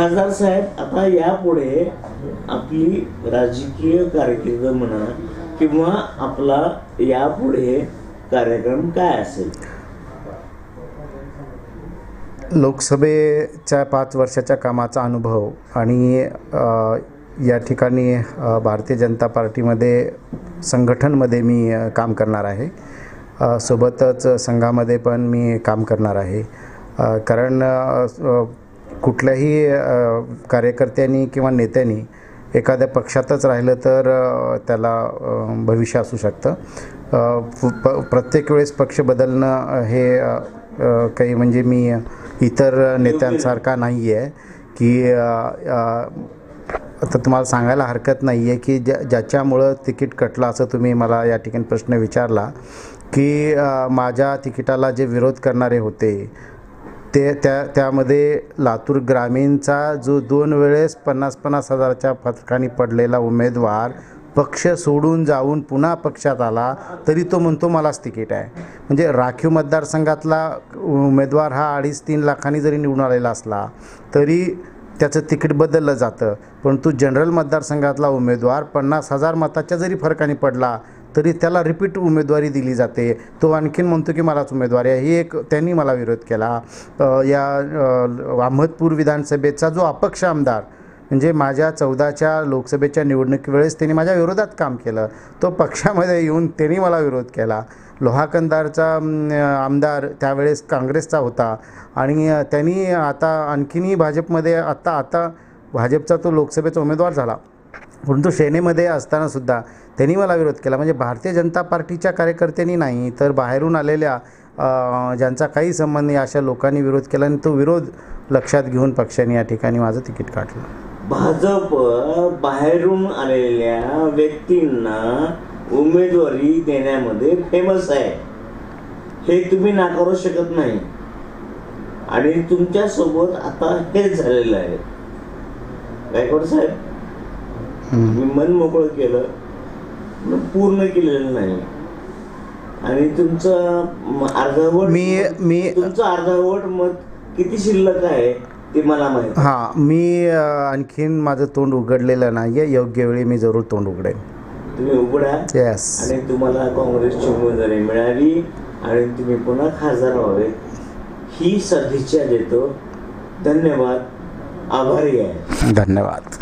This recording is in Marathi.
खासदार साहेब, आता यापुढे आपली राजकीय कारकीर्द म्हणा किंवा आपला यापुढे कार्यक्रम काय असेल? लोकसभेच्या 5 वर्षाच्या कामाचा अनुभव आणि या ठिकाणी भारतीय जनता पार्टीमध्ये संघटनमध्ये मी काम करणार आहे. सोबतच संघामध्ये पण मी काम करणार आहे. कारण कुठल्याही कार्यकर्त्यांनी किंवा नेत्यांनी एखाद्या पक्षातच राहिलं तर त्याला भविष्य असू शकतं. प्रत्येक वेळेस पक्ष बदलणं हे काही म्हणजे मी इतर नेत्यांसारखा नाही आहे की आता तुम्हाला सांगायला हरकत नाही आहे की ज्याच्यामुळं तिकीट कटलं असं तुम्ही मला या ठिकाणी प्रश्न विचारला की माझ्या तिकिटाला जे विरोध करणारे होते त्यामध्ये लातूर ग्रामीणचा जो 2 वेळेस 50-50 हजाराच्या फरकाने पडलेला उमेदवार पक्ष सोडून जाऊन पुन्हा पक्षात आला तरी तो म्हणतो मलाच तिकीट आहे. म्हणजे राखीव मतदारसंघातला उमेदवार हा 2.5-3 लाखांनी जरी निवडून आलेला असला तरी त्याचं तिकीट बदललं जातं. परंतु जनरल मतदारसंघातला उमेदवार 50,000 मताच्या जरी फरकाने पडला तरी त्याला रिपीट उमेदवारी दिली जाते. तो आणखीन म्हणतो की मलाच उमेदवारी आहे. ही एक त्यांनी मला विरोध केला. या अहमदपूर विधानसभेचा जो अपक्ष आमदार म्हणजे माझ्या 14च्या लोकसभेच्या निवडणुकीवेळेस त्यांनी माझ्या विरोधात काम केलं. तो पक्षामध्ये येऊन त्यांनी मला विरोध केला. लोहाकंदारचा आमदार त्यावेळेस काँग्रेसचा होता आणि त्यांनी आता आणखीनही भाजपमध्ये आता भाजपचा तो लोकसभेचा उमेदवार झाला. परंतु सेनेमध्ये असतानासुद्धा त्यांनी मला विरोध केला. म्हणजे भारतीय जनता पार्टीच्या कार्यकर्त्यांनी नाही तर बाहेरून आलेल्या ज्यांचा काही संबंध नाही अशा लोकांनी विरोध केला आणि तो विरोध लक्षात घेऊन पक्षाने या ठिकाणी माझं तिकीट काढलं. भाजप बाहेरून आलेल्या व्यक्तींना उमेदवारी देण्यामध्ये फेमस आहे, हे तुम्ही नाकारू शकत नाही. आणि तुमच्यासोबत आता हेच झालेलं आहे. गायकवाड साहेब, मी मन मोकळं केलं, पूर्ण केलेलं नाही. आणि तुमचं अर्धवट मत किती शिल्लक आहे ते मला माहिती. हां, मी आणखीन माझं तोंड उघडलेलं नाही आहे. योग्य वेळी मी जरूर तोंड उघडेन. तुम्ही उघडा. येस. आणि तुम्हाला काँग्रेसची उमेदवारी मिळाली आणि तुम्ही पुन्हा खासदार व्हावे ही सदिच्छा देतो. धन्यवाद. आभारी आहे. धन्यवाद.